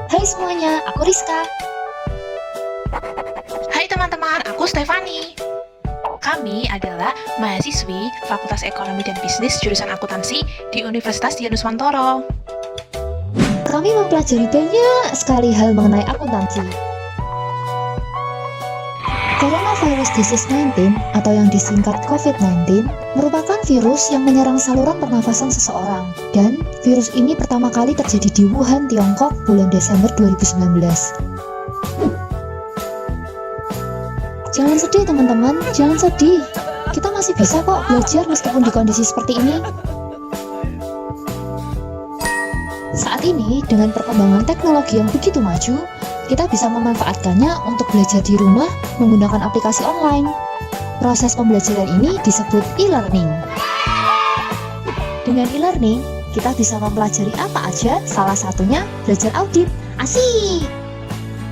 Hai semuanya, aku Rizka. Hai teman-teman, aku Stefani. Kami adalah mahasiswi Fakultas Ekonomi dan Bisnis jurusan Akuntansi di Universitas Dianuswantoro. Kami mempelajari banyak sekali hal mengenai akuntansi. Coronavirus Disease 19 atau yang disingkat COVID-19 merupakan virus yang menyerang saluran pernafasan seseorang, dan virus ini pertama kali terjadi di Wuhan, Tiongkok bulan Desember 2019. Jangan sedih teman-teman, jangan sedih. Kita masih bisa kok belajar meskipun di kondisi seperti ini. Saat ini, dengan perkembangan teknologi yang begitu maju, kita bisa memanfaatkannya untuk belajar di rumah menggunakan aplikasi online. Proses pembelajaran ini disebut e-learning. Dengan e-learning, kita bisa mempelajari apa aja, salah satunya belajar audit. Asik!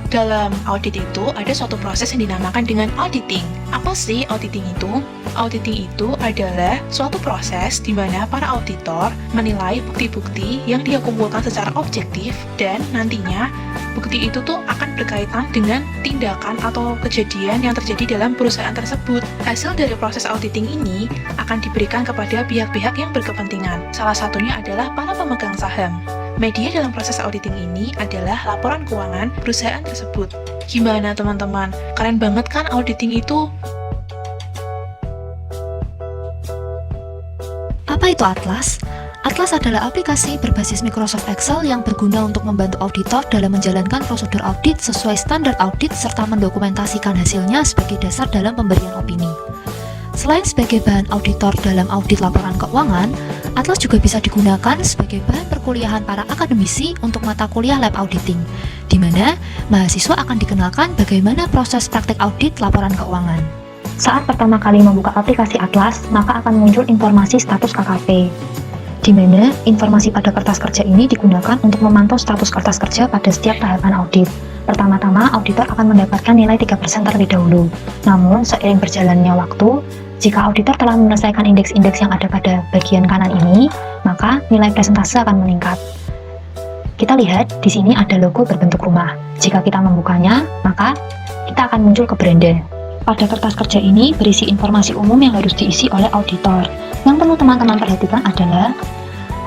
Dalam audit itu ada suatu proses yang dinamakan dengan auditing. Apa sih auditing itu? Auditing itu adalah suatu proses di mana para auditor menilai bukti-bukti yang dia kumpulkan secara objektif, dan nantinya bukti itu tuh akan berkaitan dengan tindakan atau kejadian yang terjadi dalam perusahaan tersebut. Hasil dari proses auditing ini akan diberikan kepada pihak-pihak yang berkepentingan. Salah satunya adalah para pemegang saham. Media dalam proses auditing ini adalah laporan keuangan perusahaan tersebut. Gimana teman-teman? Keren banget kan auditing itu? Apa itu Atlas? Atlas adalah aplikasi berbasis Microsoft Excel yang berguna untuk membantu auditor dalam menjalankan prosedur audit sesuai standar audit serta mendokumentasikan hasilnya sebagai dasar dalam pemberian opini. Selain sebagai bahan auditor dalam audit laporan keuangan, Atlas juga bisa digunakan sebagai bahan perkuliahan para akademisi untuk mata kuliah lab auditing, di mana mahasiswa akan dikenalkan bagaimana proses praktik audit laporan keuangan. Saat pertama kali membuka aplikasi Atlas, maka akan muncul informasi status KKP, di mana informasi pada kertas kerja ini digunakan untuk memantau status kertas kerja pada setiap tahapan audit. Pertama-tama, auditor akan mendapatkan nilai 3% terlebih dahulu. Namun, seiring berjalannya waktu, jika auditor telah menyelesaikan indeks-indeks yang ada pada bagian kanan ini, maka nilai presentase akan meningkat. Kita lihat, di sini ada logo berbentuk rumah. Jika kita membukanya, maka kita akan muncul ke beranda. Pada kertas kerja ini berisi informasi umum yang harus diisi oleh auditor. Yang perlu teman-teman perhatikan adalah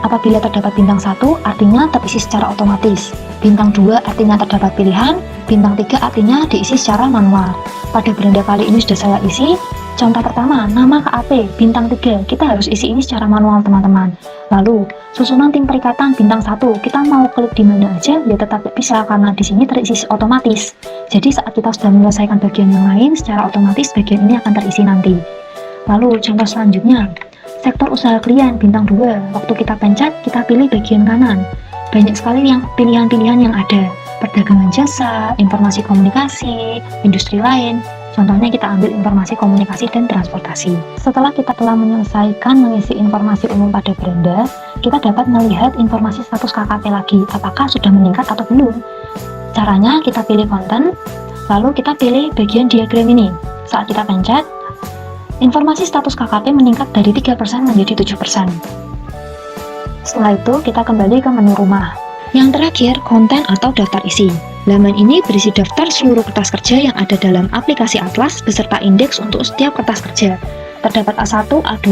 apabila terdapat bintang 1, artinya terisi secara otomatis. Bintang 2 artinya terdapat pilihan, bintang 3 artinya diisi secara manual. Pada beranda kali ini sudah saya isi. Contoh pertama, nama KAP, bintang 3, kita harus isi ini secara manual teman-teman. Lalu, susunan tim perikatan bintang 1, kita mau klik di mana aja, ya tetap bisa karena di sini terisi otomatis. Jadi saat kita sudah menyelesaikan bagian yang lain, secara otomatis bagian ini akan terisi nanti. Lalu, contoh selanjutnya, sektor usaha klien bintang 2, waktu kita pencet, kita pilih bagian kanan. Banyak sekali yang pilihan-pilihan yang ada, perdagangan jasa, informasi komunikasi, industri lain. Contohnya kita ambil informasi komunikasi dan transportasi. Setelah kita telah menyelesaikan mengisi informasi umum pada beranda, kita dapat melihat informasi status KKP lagi, apakah sudah meningkat atau belum. Caranya kita pilih konten, lalu kita pilih bagian diagram ini. Saat kita pencet, informasi status KKP meningkat dari 3% menjadi 7%. Setelah itu, kita kembali ke menu rumah. Yang terakhir, konten atau daftar isi. Laman ini berisi daftar seluruh kertas kerja yang ada dalam aplikasi Atlas beserta indeks untuk setiap kertas kerja. Terdapat A1, A2,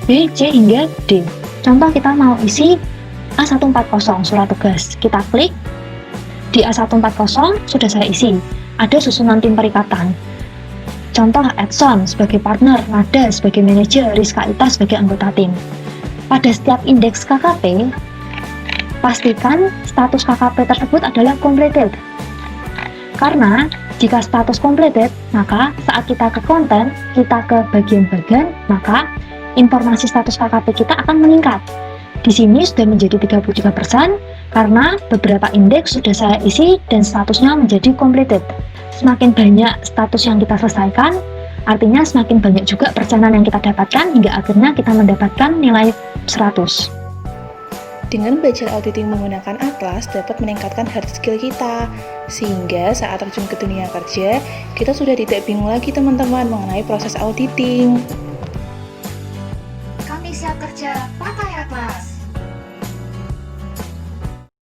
B, C, hingga D. Contoh kita mau isi A140 surat tugas. Kita klik. Di A140 sudah saya isi. Ada susunan tim perikatan. Contoh Edson sebagai partner, Nada sebagai manajer, Rizka Ita sebagai anggota tim. Pada setiap indeks KKP, pastikan status KKP tersebut adalah completed. Karena jika status completed, maka saat kita ke konten, kita ke bagian-bagian, maka informasi status KKP kita akan meningkat. Di sini sudah menjadi 33% karena beberapa indeks sudah saya isi dan statusnya menjadi completed. Semakin banyak status yang kita selesaikan, artinya semakin banyak juga perjalanan yang kita dapatkan hingga akhirnya kita mendapatkan nilai 100. Dengan belajar auditing menggunakan Atlas dapat meningkatkan hard skill kita, sehingga saat terjun ke dunia kerja, kita sudah tidak bingung lagi teman-teman mengenai proses auditing.